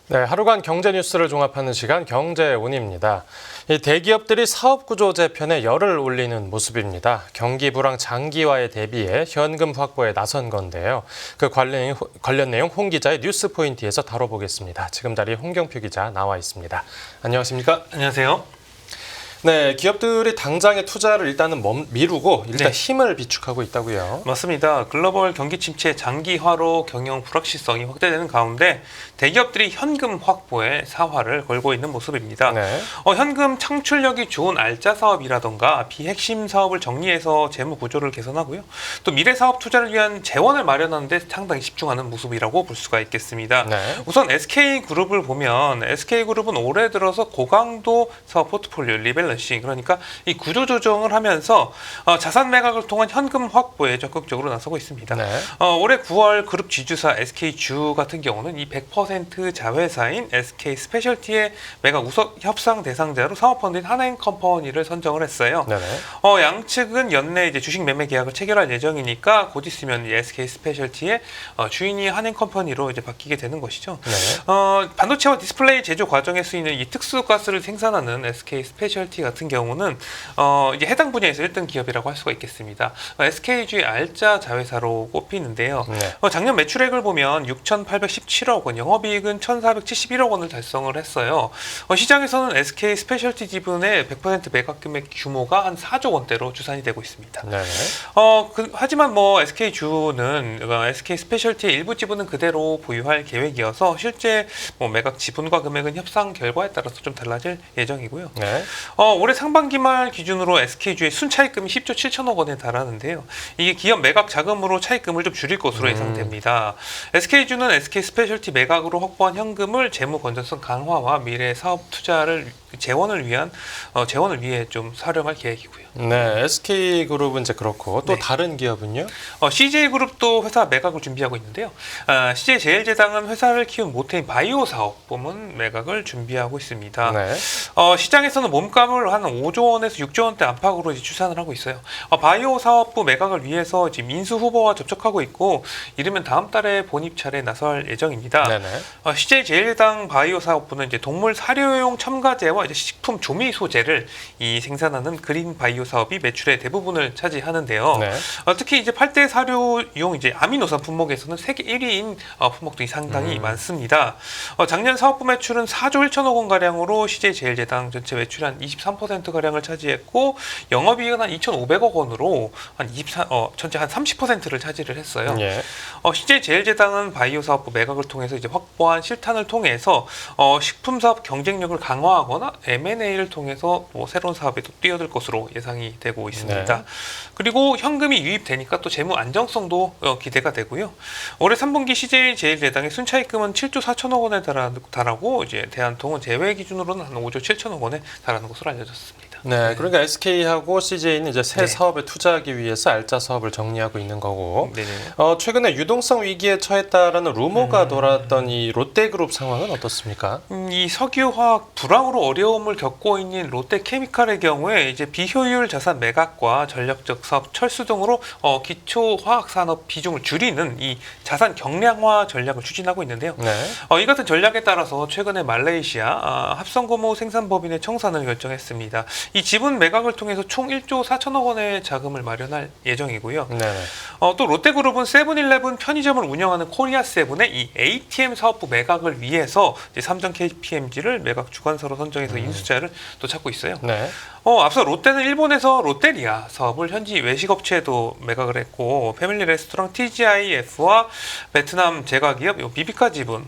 네, 하루간 경제 뉴스를 종합하는 시간 경제운입니다. 이 대기업들이 사업구조 재편에 열을 올리는 모습입니다. 경기 불황 장기화에 대비해 현금 확보에 나선 건데요. 그 관련 내용 홍 기자의 뉴스 포인트에서 다뤄보겠습니다. 지금 자리에 홍경표 기자 나와 있습니다. 안녕하십니까? 안녕하세요. 네, 기업들이 당장의 투자를 일단은 미루고 일단 힘을 비축하고 있다고요. 맞습니다. 글로벌 경기 침체 장기화로 경영 불확실성이 확대되는 가운데 대기업들이 현금 확보에 사활을 걸고 있는 모습입니다. 네. 현금 창출력이 좋은 알짜 사업이라던가 비핵심 사업을 정리해서 재무 구조를 개선하고요. 또 미래 사업 투자를 위한 재원을 마련하는 데 상당히 집중하는 모습이라고 볼 수가 있겠습니다. 네. 우선 SK그룹을 보면 SK그룹은 올해 들어서 고강도 사업 포트폴리오 리밸런싱, 그러니까 이 구조 조정을 하면서 자산 매각을 통한 현금 확보에 적극적으로 나서고 있습니다. 네. 올해 9월 그룹 지주사 SK주 같은 경우는 이 100% 자회사인 SK스페셜티의 매각 우선 협상 대상자로 사모펀드인 한행컴퍼니를 선정을 했어요. 네네. 양측은 연내 이제 주식 매매 계약을 체결할 예정이니까 곧 있으면 SK스페셜티의 주인이 한행컴퍼니로 이제 바뀌게 되는 것이죠. 네. 반도체와 디스플레이 제조 과정에 쓰이는 이 특수가스를 생산하는 SK스페셜티 같은 경우는 이제 해당 분야에서 1등 기업이라고 할 수가 있겠습니다. SK주의 알짜 자회사로 꼽히는데요. 네. 작년 매출액을 보면 6,817억 원, 영업이익은 1,471억 원을 달성을 했어요. 시장에서는 SK 스페셜티 지분의 100% 매각 금액 규모가 한 4조 원대로 추산이 되고 있습니다. 네. 하지만 SK주는 SK 스페셜티의 일부 지분은 그대로 보유할 계획이어서 실제 매각 지분과 금액은 협상 결과에 따라서 좀 달라질 예정이고요. 네. 올해 상반기 말 기준으로 SK주의 순차익금이 10조 7천억 원에 달하는데요. 이게 기업 매각 자금으로 차익금을 좀 줄일 것으로 예상됩니다. SK주는 SK 스페셜티 매각으로 확보한 현금을 재무 건전성 강화와 미래 사업 투자를 재원을 위해 좀 활용할 계획이고요. 네, SK그룹은 이제 그렇고 또 네. 다른 기업은요? CJ그룹도 회사 매각을 준비하고 있는데요. CJ제일제당은 회사를 키운 모태인 바이오 사업 부문 매각을 준비하고 있습니다. 네. 시장에서는 몸값을 한 5조 원에서 6조 원대 안팎으로 이제 추산을 하고 있어요. 바이오 사업부 매각을 위해서 지금 인수 후보와 접촉하고 있고 이르면 다음 달에 본입 차례에 나설 예정입니다. 네네. CJ제일제당 바이오 사업부는 이제 동물 사료용 첨가제와 이제 식품 조미 소재를 생산하는 그린 바이오 사업이 매출의 대부분을 차지하는데요. 네. 특히 이제 8대 사료용 이제 아미노산 품목에서는 세계 1위인 품목들이 상당히 많습니다. 작년 사업부 매출은 4조 1천억 원 가량으로 CJ제일제당 전체 매출의 한 23% 가량을 차지했고 영업이익은 한 2,500억 원으로 전체 한 30%를 차지를 했어요. 예. CJ제일제당은 바이오 사업부 매각을 통해서 이제 확보한 실탄을 통해서 식품 사업 경쟁력을 강화하거나 M&A를 통해서 새로운 사업에 또 뛰어들 것으로 예상이 되고 있습니다. 네. 그리고 현금이 유입되니까 또 재무 안정성도 기대가 되고요. 올해 3분기 CJ제일제당의 순차익금은 7조 4천억 원에 달하고 이제 대한통운 제외 기준으로는 한 5조 7천억 원에 달하는 것으로 알려졌습니다. 네, 그러니까 SK하고 CJ는 이제 새 네. 사업에 투자하기 위해서 알짜 사업을 정리하고 있는 거고. 네네. 최근에 유동성 위기에 처했다라는 루머가 돌았던 이 롯데그룹 상황은 어떻습니까? 이 석유화학 불황으로 어려움을 겪고 있는 롯데케미칼의 경우에 이제 비효율 자산 매각과 전략적 사업 철수 등으로 기초 화학 산업 비중을 줄이는 이 자산 경량화 전략을 추진하고 있는데요. 네. 이 같은 전략에 따라서 최근에 말레이시아 합성고무 생산법인의 청산을 결정했습니다. 이 지분 매각을 통해서 총 1조 4천억 원의 자금을 마련할 예정이고요. 네. 또 롯데그룹은 세븐일레븐 편의점을 운영하는 코리아세븐의 이 ATM 사업부 매각을 위해서 이제 삼성 KPMG를 매각 주관사로 선정해서 인수자를 또 찾고 있어요. 네. 앞서 롯데는 일본에서 롯데리아 사업을 현지 외식업체에도 매각을 했고 패밀리 레스토랑 TGIF와 베트남 제과기업 비비카 지분,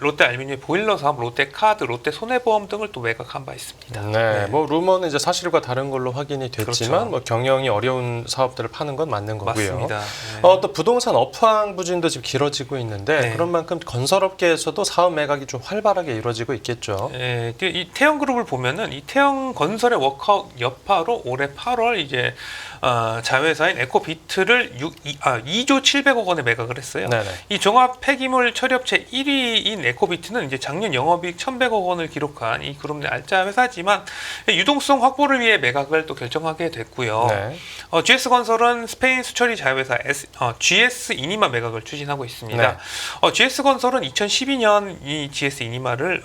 롯데 알루미늄 보일러 사업, 롯데카드, 롯데손해보험 등을 또 매각한 바 있습니다. 네. 루머는 이제 사실과 다른 걸로 확인이 됐지만 그렇죠. 경영이 어려운 사업들을 파는 건 맞는 거고요. 맞습니다. 네. 또 부동산 업황 부진도 지금 길어지고 있는데 네. 그런 만큼 건설업계에서도 사업 매각이 좀 활발하게 이루어지고 있겠죠. 이 태영그룹을 보면은 이 태영건설의 워크아웃 여파로 올해 8월 이제 자회사인 에코비트를 2조 700억 원에 매각을 했어요. 네네. 이 종합 폐기물 처리업체 1위인 에코비트는 이제 작년 영업이익 1,100억 원을 기록한 이 그룹 내 알짜 회사지만 유동성 확보를 위해 매각을 또 결정하게 됐고요. 네. GS건설은 스페인 수처리 자회사 GS 이니마 매각을 추진하고 있습니다. GS건설은 2012년 이 GS 이니마를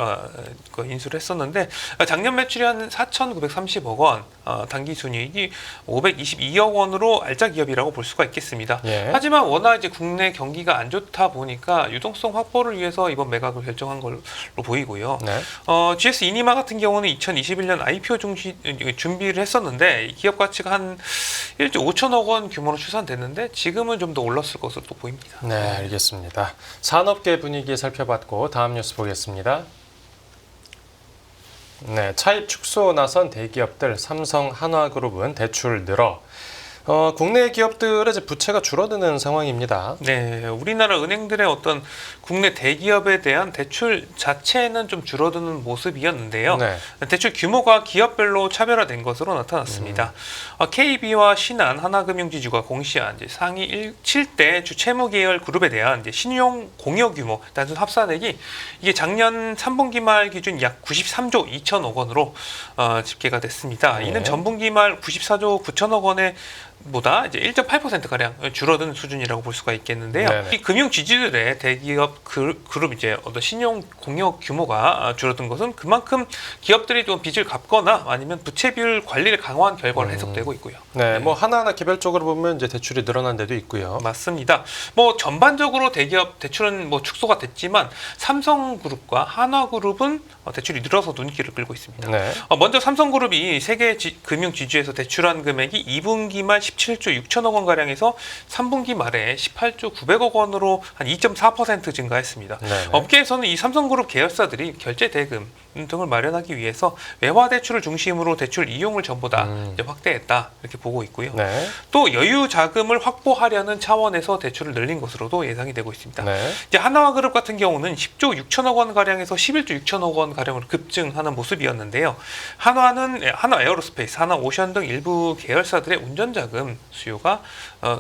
인수를 했었는데 작년 매출이 한 4,930억 원, 단기 순이익이 522억 원으로 알짜 기업이라고 볼 수가 있겠습니다. 예. 하지만 워낙 이제 국내 경기가 안 좋다 보니까 유동성 확보를 위해서 이번 매각을 결정한 걸로 보이고요. 네. GS 이니마 같은 경우는 2021년 IPO 준비를 했었는데 이 기업 가치가 한 1조 5천억 원 규모로 추산됐는데 지금은 좀 더 올랐을 것으로 또 보입니다. 네, 알겠습니다. 산업계 분위기 살펴봤고 다음 뉴스 보겠습니다. 네, 차입 축소 나선 대기업들 삼성, 한화그룹은 대출 늘어 국내 기업들의 이제 부채가 줄어드는 상황입니다. 네, 우리나라 은행들의 어떤 국내 대기업에 대한 대출 자체는 좀 줄어드는 모습이었는데요. 네. 대출 규모가 기업별로 차별화된 것으로 나타났습니다. KB와 신한, 하나금융지주가 공시한 이제 상위 7대 주채무 계열 그룹에 대한 이제 신용 공여 규모 단순 합산액이 이게 작년 3분기 말 기준 약 93조 2천억 원으로 집계가 됐습니다. 네. 이는 전분기 말 94조 9천억 원에 보다 이제 1.8% 가량 줄어든 수준이라고 볼 수가 있겠는데요. 네네. 이 금융 지주들의 대기업 그룹 이제 어떤 신용 공여 규모가 줄어든 것은 그만큼 기업들이 좀 빚을 갚거나 아니면 부채 비율 관리를 강화한 결과로 해석되고 있고요. 네, 뭐 하나하나 개별적으로 보면 이제 대출이 늘어난 데도 있고요. 맞습니다. 뭐 전반적으로 대기업 대출은 뭐 축소가 됐지만 삼성그룹과 한화그룹은 대출이 늘어서 눈길을 끌고 있습니다. 네. 먼저 삼성그룹이 세계 금융 지주에서 대출한 금액이 2분기 말 17조 6천억 원 가량에서 3분기 말에 18조 900억 원으로 한 2.4% 증가했습니다. 네네. 업계에서는 이 삼성그룹 계열사들이 결제 대금 등을 마련하기 위해서 외화 대출을 중심으로 대출 이용을 전보다 이제 확대했다 이렇게 보고 있고요. 네. 또 여유 자금을 확보하려는 차원에서 대출을 늘린 것으로 예상이 되고 있습니다. 네. 이제 하나화그룹 같은 경우는 10조 6천억 원 가량에서 11조 6천억 원 가량으로 급증하는 모습이었는데요. 하나 에어로스페이스, 하나 오션 등 일부 계열사들의 운전 자금 수요가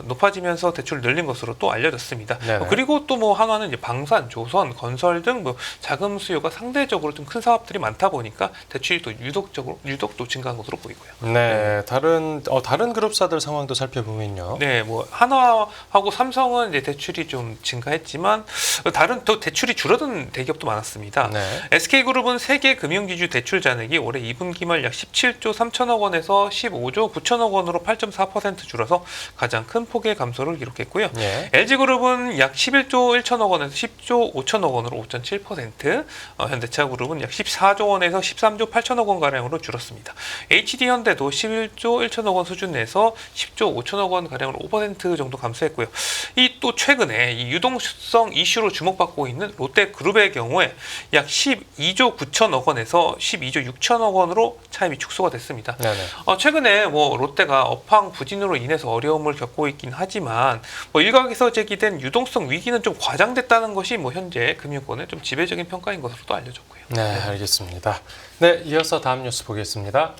높아지면서 대출을 늘린 것으로 또 알려졌습니다. 네네. 그리고 또 뭐 한화는 이제 방산, 조선, 건설 등 뭐 자금 수요가 상대적으로 좀 큰 사업들이 많다 보니까 대출이 또 유독 또 증가한 것으로 보이고요. 네, 다른 그룹사들 상황도 살펴보면요. 네, 뭐 하나하고 삼성은 이제 대출이 좀 증가했지만 다른 또 대출이 줄어든 대기업도 많았습니다. 네. SK그룹은 세계 금융지주 대출 잔액이 올해 2분기 말 약 17조 3천억 원에서 15조 9천억 원으로 8.4% 줄어서 가장 큰 폭의 감소를 기록했고요. 예. LG그룹은 약 11조 1천억 원에서 10조 5천억 원으로 5.7%, 현대차그룹은 약 14조 원에서 13조 8천억 원 가량으로 줄었습니다. HD현대도 11조 1천억 원 수준 내에서 10조 5천억 원 가량으로 5% 정도 감소했고요. 이 또 최근에 이 유동성 이슈로 주목받고 있는 롯데그룹의 경우에 약 12조 9천억 원에서 12조 6천억 원으로 차입이 축소가 됐습니다. 네네. 최근에 뭐 롯데가 업황 부진으로 인해서 어려움을 겪고 있긴 하지만 뭐 일각에서 제기된 유동성 위기는 좀 과장됐다는 것이 뭐 현재 금융권의 좀 지배적인 평가인 것으로도 알려졌고요. 네, 알겠습니다. 네, 이어서 다음 뉴스 보겠습니다.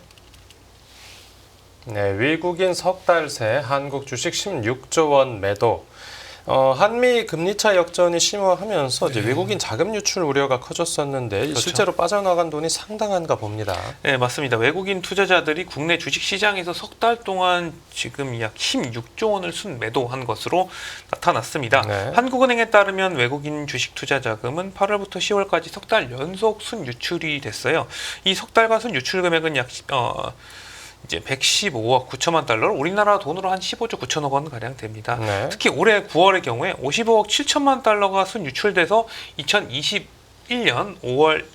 네, 외국인 석 달 새 한국 주식 16조 원 매도. 한미 금리차 역전이 심화하면서 이제 외국인 자금 유출 우려가 커졌었는데 그렇죠. 실제로 빠져나간 돈이 상당한가 봅니다. 네, 맞습니다. 외국인 투자자들이 국내 주식 시장에서 석 달 동안 지금 약 16조 원을 순매도한 것으로 나타났습니다. 네. 한국은행에 따르면 외국인 주식 투자 자금은 8월부터 10월까지 석 달 연속 순유출이 됐어요. 이 석 달간 순유출 금액은 약 이제 115억 9천만 달러, 우리나라 돈으로 한 15조 9천억 원 가량 됩니다. 네. 특히 올해 9월의 경우에 55억 7천만 달러가 순유출돼서 2021년 5월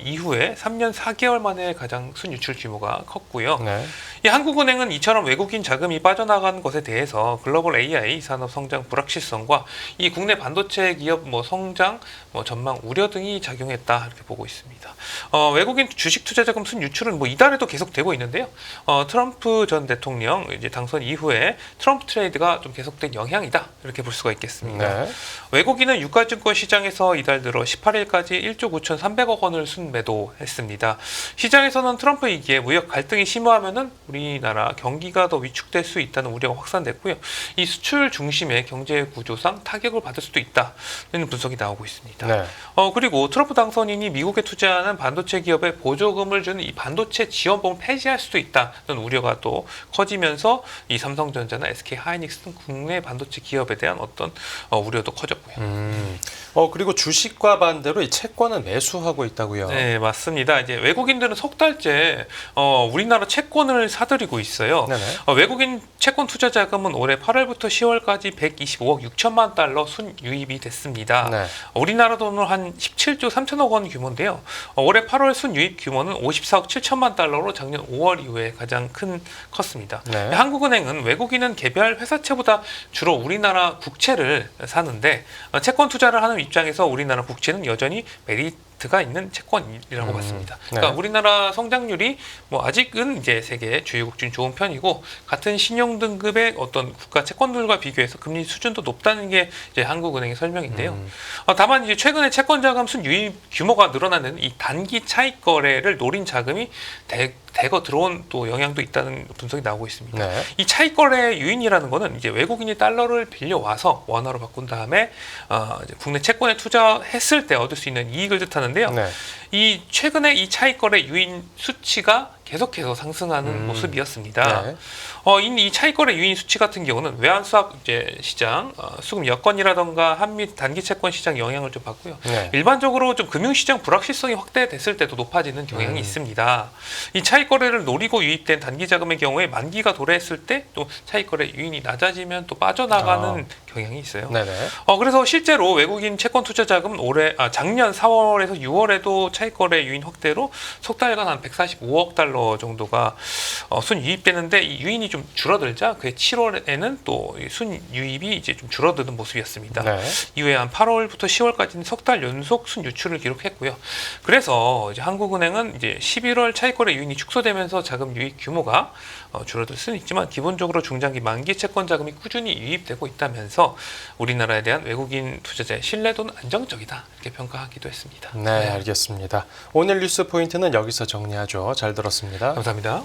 이후에 3년 4개월 만에 가장 순유출 규모가 컸고요. 네. 이 한국은행은 이처럼 외국인 자금이 빠져나간 것에 대해서 글로벌 AI 산업 성장 불확실성과 이 국내 반도체 기업 성장 전망 우려 등이 작용했다 이렇게 보고 있습니다. 외국인 주식 투자 자금 순유출은 이달에도 계속되고 있는데요. 트럼프 전 대통령 이제 당선 이후에 트럼프 트레이드가 좀 계속된 영향이다 이렇게 볼 수가 있겠습니다. 네. 외국인은 유가증권 시장에서 이달 들어 18일까지 1조 9,300억 원을 순매도했습니다. 시장에서는 트럼프 이기에 무역 갈등이 심화하면은 우리나라 경기가 더 위축될 수 있다는 우려가 확산됐고요. 이 수출 중심의 경제 구조상 타격을 받을 수도 있다는 분석이 나오고 있습니다. 네. 그리고 트럼프 당선인이 미국에 투자하는 반도체 기업에 보조금을 주는 이 반도체 지원법을 폐지할 수도 있다는 우려가 또 커지면서 이 삼성전자나 SK 하이닉스 등 국내 반도체 기업에 대한 어떤 우려도 커졌고요. 그리고 주식과 반대로 이 채권은 매수하고 있다고요. 네, 맞습니다. 이제 외국인들은 석 달째 우리나라 채권을 사들이고 있어요. 네네. 외국인 채권 투자 자금은 올해 8월부터 10월까지 125억 6천만 달러 순유입이 됐습니다. 네. 우리나라 돈으로 한 17조 3천억 원 규모인데요. 올해 8월 순유입 규모는 54억 7천만 달러로 작년 5월 이후에 가장 컸습니다. 네. 한국은행은 외국인은 개별 회사채보다 주로 우리나라 국채를 사는데 채권 투자를 하는 입장에서 우리나라 국채는 여전히 메리트가 있는 채권이라고 봤습니다. 그러니까 네. 우리나라 성장률이 뭐 아직은 이제 세계 주요국 중 좋은 편이고 같은 신용 등급의 어떤 국가 채권들과 비교해서 금리 수준도 높다는 게 이제 한국은행의 설명인데요. 다만 이제 최근에 채권 자금 순유입 규모가 늘어나는 이 단기 차익 거래를 노린 자금이 대거 들어온 또 영향도 있다는 분석이 나오고 있습니다. 네. 이 차익 거래 유인이라는 거는 이제 외국인이 달러를 빌려 와서 원화로 바꾼 다음에 이제 국내 채권에 투자했을 때 얻을 수 있는 이익을 뜻하는데요. 네. 이 최근에 이 차익 거래 유인 수치가 계속해서 상승하는 모습이었습니다. 네. 이 차익거래 유인 수치 같은 경우는 외환수합 이제 시장, 수급 여건이라던가 한미 단기 채권 시장 영향을 좀 받고요. 네. 일반적으로 좀 금융시장 불확실성이 확대됐을 때도 높아지는 경향이 있습니다. 이 차익거래를 노리고 유입된 단기 자금의 경우에 만기가 도래했을 때 또 차익거래 유인이 낮아지면 또 빠져나가는 경향이 있어요. 네네. 그래서 실제로 외국인 채권 투자 자금은 작년 4월에서 6월에도 차익거래 유인 확대로 석 달간 한 145억 달러 정도가 순유입되는데 이 유인이 좀 줄어들자 그해 7월에는 또 순유입이 이제 좀 줄어드는 모습이었습니다. 네. 이후에 한 8월부터 10월까지는 석 달 연속 순유출을 기록했고요. 그래서 이제 한국은행은 이제 11월 차익거래 유인이 축소되면서 자금 유입 규모가 줄어들 수는 있지만 기본적으로 중장기 만기 채권 자금이 꾸준히 유입되고 있다면서 우리나라에 대한 외국인 투자자의 신뢰도는 안정적이다 이렇게 평가하기도 했습니다. 네, 알겠습니다. 오늘 뉴스 포인트는 여기서 정리하죠. 잘 들었습니다. 감사합니다.